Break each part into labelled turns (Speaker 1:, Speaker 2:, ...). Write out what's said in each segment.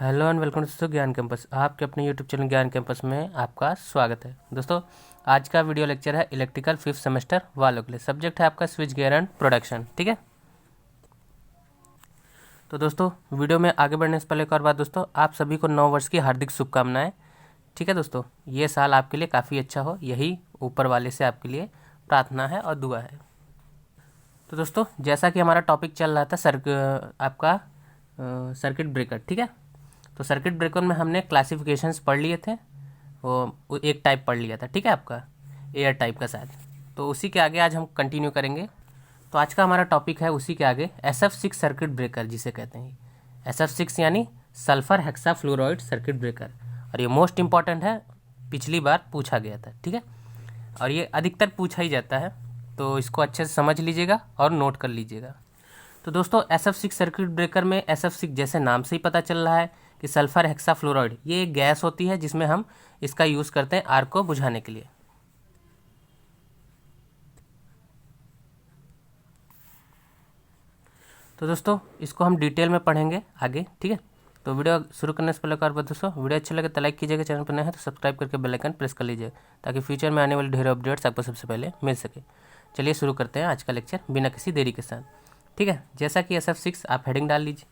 Speaker 1: Hello and welcome दोस्तों ज्ञान campus. आपके अपने यूट्यूब चैनल ज्ञान कैंपस में आपका स्वागत है। दोस्तों आज का वीडियो लेक्चर है इलेक्ट्रिकल 5th सेमेस्टर वालों के लिए। सब्जेक्ट है आपका स्विच गियर एंड प्रोडक्शन। ठीक है, तो दोस्तों वीडियो में आगे बढ़ने से पहले एक और बात दोस्तों, आप सभी को नव वर्ष की हार्दिक शुभकामनाएं। ठीक है दोस्तों, ये साल आपके लिए काफ़ी अच्छा हो, यही ऊपर वाले से आपके लिए प्रार्थना है और दुआ है। तो दोस्तों जैसा कि हमारा टॉपिक चल रहा था आपका सर्किट ब्रेकर। ठीक है, तो सर्किट ब्रेकर में हमने क्लासिफिकेशंस पढ़ लिए थे, वो एक टाइप पढ़ लिया था। ठीक है, आपका एयर टाइप का शायद। तो उसी के आगे आज हम कंटिन्यू करेंगे। तो आज का हमारा टॉपिक है उसी के आगे SF6 सर्किट ब्रेकर जिसे कहते हैं। SF6 यानी sulphur hexa fluoride circuit breaker, और ये मोस्ट इंपॉर्टेंट है, पिछली बार पूछा गया था। ठीक है, और ये अधिकतर पूछा ही जाता है, तो इसको अच्छे से समझ लीजिएगा और नोट कर लीजिएगा। तो दोस्तों SF6 सर्किट ब्रेकर में SF6 जैसे नाम से ही पता चल रहा है कि सल्फर हेक्सा फ्लोराइड ये एक गैस होती है जिसमें हम इसका यूज़ करते हैं आग को बुझाने के लिए। तो दोस्तों इसको हम डिटेल में पढ़ेंगे आगे। ठीक है, तो वीडियो शुरू करने से पहले एक और बात दोस्तों, वीडियो अच्छा लगे तो लाइक कीजिएगा, चैनल पर नए हैं तो सब्सक्राइब करके बेल आइकन प्रेस कर लीजिए ताकि फ्यूचर में आने वाले ढेर अपडेट्स आपको सबसे पहले मिल सके। चलिए शुरू करते हैं आज का लेक्चर बिना किसी देरी के साथ। ठीक है, जैसा कि SF6 आप हेडिंग डाल लीजिए।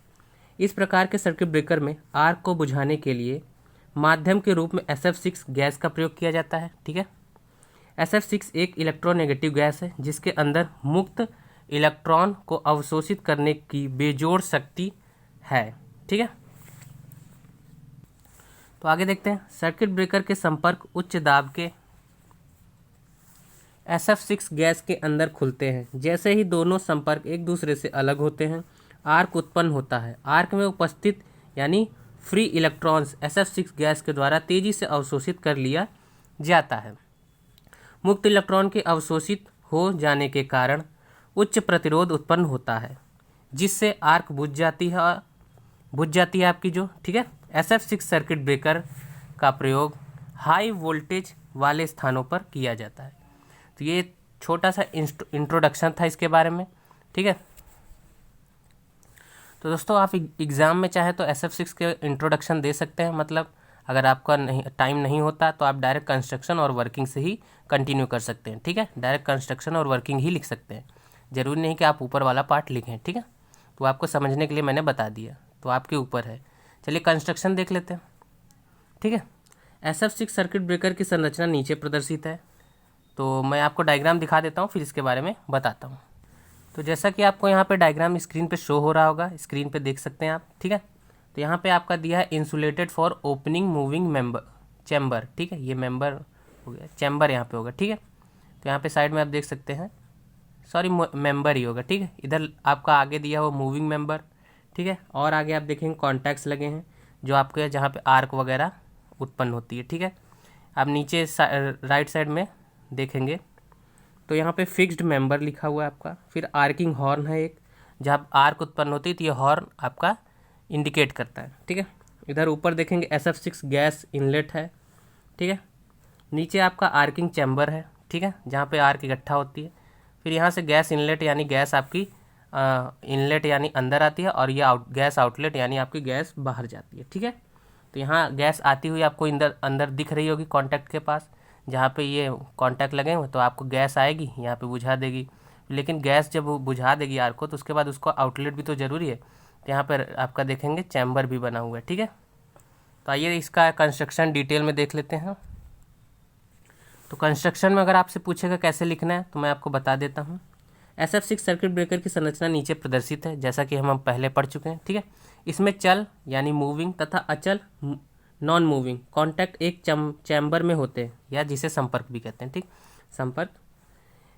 Speaker 1: इस प्रकार के सर्किट ब्रेकर में आग को बुझाने के लिए माध्यम के रूप में SF6 गैस का प्रयोग किया जाता है। ठीक है, SF6 एक इलेक्ट्रोनेगेटिव गैस है जिसके अंदर मुक्त इलेक्ट्रॉन को अवशोषित करने की बेजोड़ शक्ति है। ठीक है, तो आगे देखते हैं। सर्किट ब्रेकर के संपर्क उच्च दाब के SF6 गैस के अंदर खुलते हैं। जैसे ही दोनों संपर्क एक दूसरे से अलग होते हैं, आर्क उत्पन्न होता है। आर्क में उपस्थित यानी फ्री इलेक्ट्रॉन्स SF6 गैस के द्वारा तेजी से अवशोषित कर लिया जाता है। मुक्त इलेक्ट्रॉन के अवशोषित हो जाने के कारण उच्च प्रतिरोध उत्पन्न होता है जिससे आर्क बुझ जाती है आपकी जो। ठीक है, SF6 सर्किट ब्रेकर का प्रयोग हाई वोल्टेज वाले स्थानों पर किया जाता है। तो ये छोटा सा इंट्रोडक्शन था इसके बारे में। ठीक है, तो दोस्तों आप एग्ज़ाम में चाहे तो SF6 के इंट्रोडक्शन दे सकते हैं, मतलब अगर आपका टाइम नहीं होता तो आप डायरेक्ट कंस्ट्रक्शन और वर्किंग से ही कंटिन्यू कर सकते हैं। ठीक है, डायरेक्ट कंस्ट्रक्शन और वर्किंग ही लिख सकते हैं, ज़रूरी नहीं कि आप ऊपर वाला पार्ट लिखें। ठीक है, तो आपको समझने के लिए मैंने बता दिया, तो आपके ऊपर है। चलिए कंस्ट्रक्शन देख लेते हैं। ठीक है, SF6 सर्किट ब्रेकर की संरचना नीचे प्रदर्शित है। तो मैं आपको डायग्राम दिखा देता हूँ, फिर इसके बारे में बताता हूँ। तो जैसा कि आपको यहाँ पे डायग्राम स्क्रीन पे शो हो रहा होगा, स्क्रीन पे देख सकते हैं आप। ठीक है, तो यहाँ पे आपका दिया है insulated for opening moving member chamber. ठीक है, ये मेंबर हो गया, चैम्बर यहाँ पे होगा। ठीक है, तो यहाँ पे साइड में आप देख सकते हैं, सॉरी मेंबर ही होगा। ठीक है, इधर आपका आगे दिया हुआ मूविंग मेंबर। ठीक है, और आगे आप देखेंगे कॉन्टैक्ट्स लगे हैं जो आपके जहाँ पे आर्क वगैरह उत्पन्न होती है। ठीक है, आप नीचे राइट साइड में देखेंगे तो यहाँ पे फिक्स्ड मेंबर लिखा हुआ है आपका। फिर आर्किंग हॉर्न है एक, जहाँ आर्क उत्पन्न होती है तो ये हॉर्न आपका इंडिकेट करता है। ठीक है, इधर ऊपर देखेंगे SF6 गैस इनलेट है। ठीक है, नीचे आपका आर्किंग चैम्बर है। ठीक है, जहाँ पे आर्क इकट्ठा होती है। फिर यहाँ से गैस इनलेट यानी गैस आपकी इनलेट यानी अंदर आती है, और ये गैस आउटलेट यानी आपकी गैस बाहर जाती है। ठीक है, तो यहाँ गैस आती हुई आपको अंदर दिख रही होगी कॉन्टैक्ट के पास, जहाँ पे ये कॉन्टैक्ट लगे हुए, तो आपको गैस आएगी यहाँ पे बुझा देगी। लेकिन गैस जब बुझा देगी आर्क को, तो उसके बाद उसको आउटलेट भी तो ज़रूरी है। तो यहाँ पर आपका देखेंगे चैम्बर भी बना हुआ है। ठीक है, तो आइए इसका कंस्ट्रक्शन डिटेल में देख लेते हैं। तो कंस्ट्रक्शन में अगर आपसे पूछेगा कैसे लिखना है तो मैं आपको बता देता हूँ। SF6 सर्किट ब्रेकर की संरचना नीचे प्रदर्शित है, जैसा कि हम पहले पढ़ चुके हैं। ठीक है, इसमें चल यानी मूविंग तथा अचल नॉन मूविंग कॉन्टैक्ट एक चैम्बर में होते हैं, या जिसे संपर्क भी कहते हैं। ठीक, संपर्क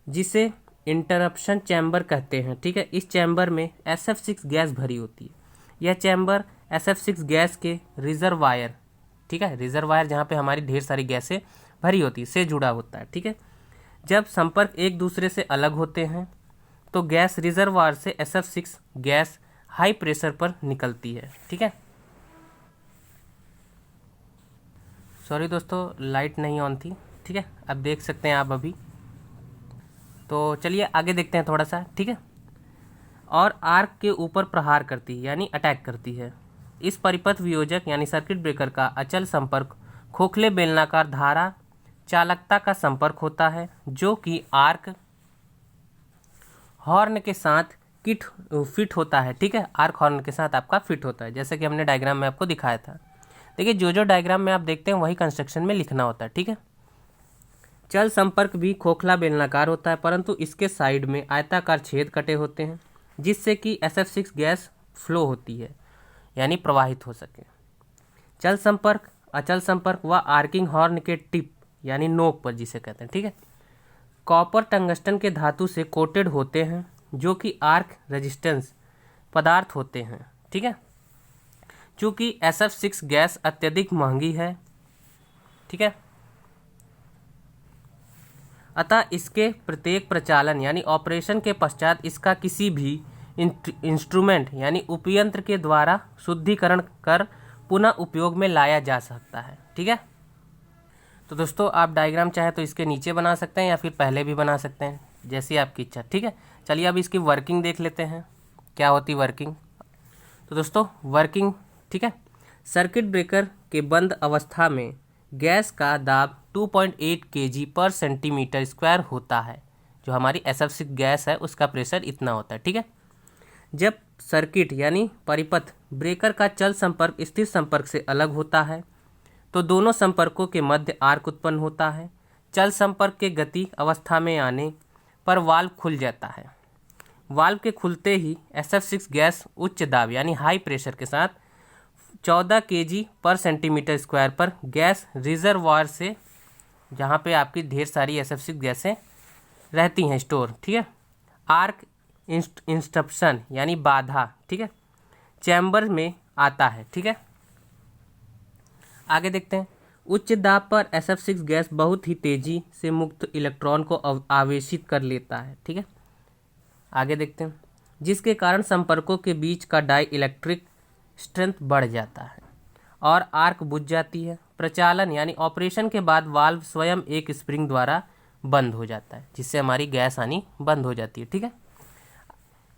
Speaker 1: जिसे इंटरप्शन चैम्बर कहते हैं। ठीक है, इस चैम्बर में SF6 गैस भरी होती है। यह चैम्बर SF6 गैस के रिजर्वायर, ठीक है, रिजर्वायर जहाँ पे हमारी ढेर सारी गैसें भरी होती है, से जुड़ा होता है। ठीक है, जब संपर्क एक दूसरे से अलग होते हैं तो गैस रिजर्वायर से SF6 गैस हाई प्रेशर पर निकलती है। ठीक है, सॉरी दोस्तों लाइट नहीं ऑन थी। ठीक है, अब देख सकते हैं आप अभी। तो चलिए आगे देखते हैं थोड़ा सा। ठीक है, और आर्क के ऊपर प्रहार करती है यानी अटैक करती है। इस परिपथ वियोजक यानी सर्किट ब्रेकर का अचल संपर्क खोखले बेलनाकार धारा चालकता का संपर्क होता है, जो कि आर्क हॉर्न के साथ फिट होता है। ठीक है, आर्क हॉर्न के साथ आपका फिट होता है, जैसे कि हमने डायग्राम में आपको दिखाया था। देखिए, जो डायग्राम में आप देखते हैं वही कंस्ट्रक्शन में लिखना होता है। ठीक है, चल संपर्क भी खोखला बेलनाकार होता है, परंतु इसके साइड में आयताकार छेद कटे होते हैं, जिससे कि SF6 गैस फ्लो होती है, यानी प्रवाहित हो सके। चल संपर्क, अचल संपर्क व आर्किंग हॉर्न के टिप यानी नोक पर, जिसे कहते हैं। ठीक है, कॉपर टंगस्टन के धातु से कोटेड होते हैं, जो कि आर्क रेजिस्टेंस पदार्थ होते हैं। ठीक है, चूँकि SF6 गैस अत्यधिक महंगी है, ठीक है, अतः इसके प्रत्येक प्रचालन यानी ऑपरेशन के पश्चात इसका किसी भी इंस्ट्रूमेंट यानी उपयंत्र के द्वारा शुद्धिकरण कर पुनः उपयोग में लाया जा सकता है। ठीक है, तो दोस्तों आप डायग्राम चाहे तो इसके नीचे बना सकते हैं या फिर पहले भी बना सकते हैं, जैसी आपकी इच्छा। ठीक है, चलिए अब इसकी वर्किंग देख लेते हैं, क्या होती वर्किंग। तो दोस्तों वर्किंग, ठीक है, सर्किट ब्रेकर के बंद अवस्था में गैस का दाब 2.8 kg पर सेंटीमीटर स्क्वायर होता है। जो हमारी SF6 गैस है उसका प्रेशर इतना होता है। ठीक है, जब सर्किट यानी परिपथ ब्रेकर का चल संपर्क स्थिर संपर्क से अलग होता है तो दोनों संपर्कों के मध्य आर्क उत्पन्न होता है। चल संपर्क के गति अवस्था में आने पर वाल्व खुल जाता है। वाल्व के खुलते ही SF6 गैस उच्च दाब यानी हाई प्रेशर के साथ 14 kg पर सेंटीमीटर स्क्वायर पर गैस रिजर्वायर से, जहाँ पे आपकी ढेर सारी SF6 गैसें रहती हैं स्टोर, ठीक है, आर्क इंस्ट्रप्शन यानी बाधा, ठीक है, चैम्बर में आता है। ठीक है, आगे देखते हैं। उच्च दाब पर SF6 गैस बहुत ही तेजी से मुक्त इलेक्ट्रॉन को आवेशित कर लेता है। ठीक है, आगे देखते हैं, जिसके कारण संपर्कों के बीच का डाई इलेक्ट्रिक स्ट्रेंथ बढ़ जाता है और आर्क बुझ जाती है। प्रचालन यानी ऑपरेशन के बाद वाल्व स्वयं एक स्प्रिंग द्वारा बंद हो जाता है, जिससे हमारी गैस आनी बंद हो जाती है। ठीक है,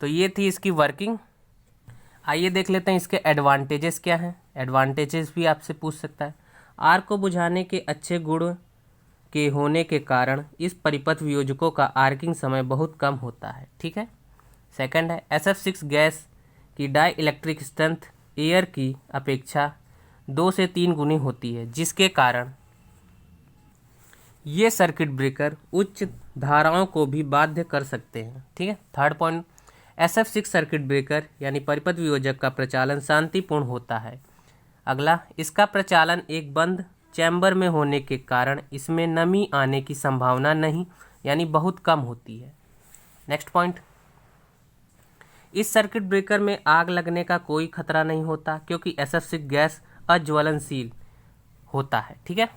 Speaker 1: तो ये थी इसकी वर्किंग। आइए देख लेते हैं इसके एडवांटेजेस क्या हैं। एडवांटेजेस भी आपसे पूछ सकता है। आर्क को बुझाने के अच्छे गुण के होने के कारण इस परिपथ वियोजकों का आर्किंग समय बहुत कम होता है। ठीक है, सेकंड है SF6 गैस की डाई इलेक्ट्रिक स्ट्रेंथ एयर की अपेक्षा 2 से 3 गुनी होती है, जिसके कारण ये सर्किट ब्रेकर उच्च धाराओं को भी बाध्य कर सकते हैं। ठीक है, third point, SF6 circuit breaker यानी परिपथ वियोजक का प्रचालन शांतिपूर्ण होता है। अगला, इसका प्रचालन एक बंद चैम्बर में होने के कारण इसमें नमी आने की संभावना नहीं यानी बहुत कम होती है। नेक्स्ट पॉइंट, इस सर्किट ब्रेकर में आग लगने का कोई खतरा नहीं होता क्योंकि SF6 गैस अज्वलनशील होता है। ठीक है,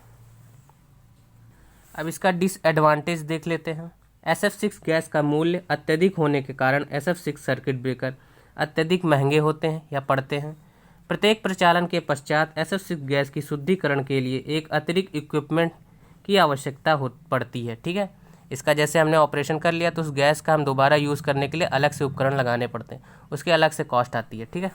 Speaker 1: अब इसका डिसएडवांटेज देख लेते हैं। SF6 गैस का मूल्य अत्यधिक होने के कारण SF6 सर्किट ब्रेकर अत्यधिक महंगे होते हैं या पड़ते हैं। प्रत्येक प्रचालन के पश्चात SF6 गैस की शुद्धिकरण के लिए एक अतिरिक्त इक्विपमेंट की आवश्यकता पड़ती है। ठीक है, इसका जैसे हमने ऑपरेशन कर लिया तो उस गैस का हम दोबारा यूज़ करने के लिए अलग से उपकरण लगाने पड़ते हैं, उसके अलग से कॉस्ट आती है। ठीक है,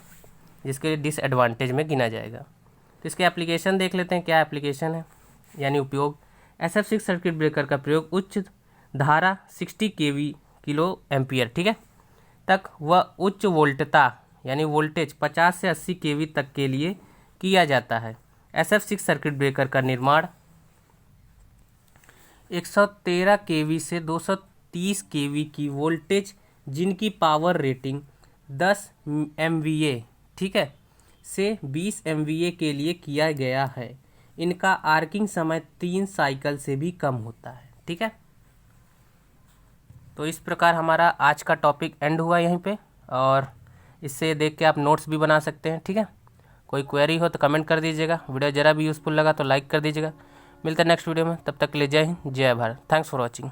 Speaker 1: जिसके डिसएडवांटेज में गिना जाएगा। तो इसके एप्लीकेशन देख लेते हैं, क्या एप्लीकेशन है यानी उपयोग। SF6 सर्किट ब्रेकर का प्रयोग उच्च धारा 60 kV किलो एम्पियर, ठीक है, तक व उच्च वोल्टता यानी वोल्टेज 50 से 80 kV तक के लिए किया जाता है। SF6 सर्किट ब्रेकर का निर्माण 113 kV से 230 kV की वोल्टेज जिनकी पावर रेटिंग 10 MVA, ठीक है, से 20 MVA के लिए किया गया है। इनका आर्किंग समय 3 साइकिल से भी कम होता है। ठीक है, तो इस प्रकार हमारा आज का टॉपिक एंड हुआ यहीं पे, और इससे देख के आप नोट्स भी बना सकते हैं। ठीक है, कोई क्वेरी हो तो कमेंट कर दीजिएगा। वीडियो ज़रा भी यूज़फुल लगा तो लाइक कर दीजिएगा। मिलते हैं नेक्स्ट वीडियो में, तब तक के लिए जय हिंद, जय भारत। Thanks for watching.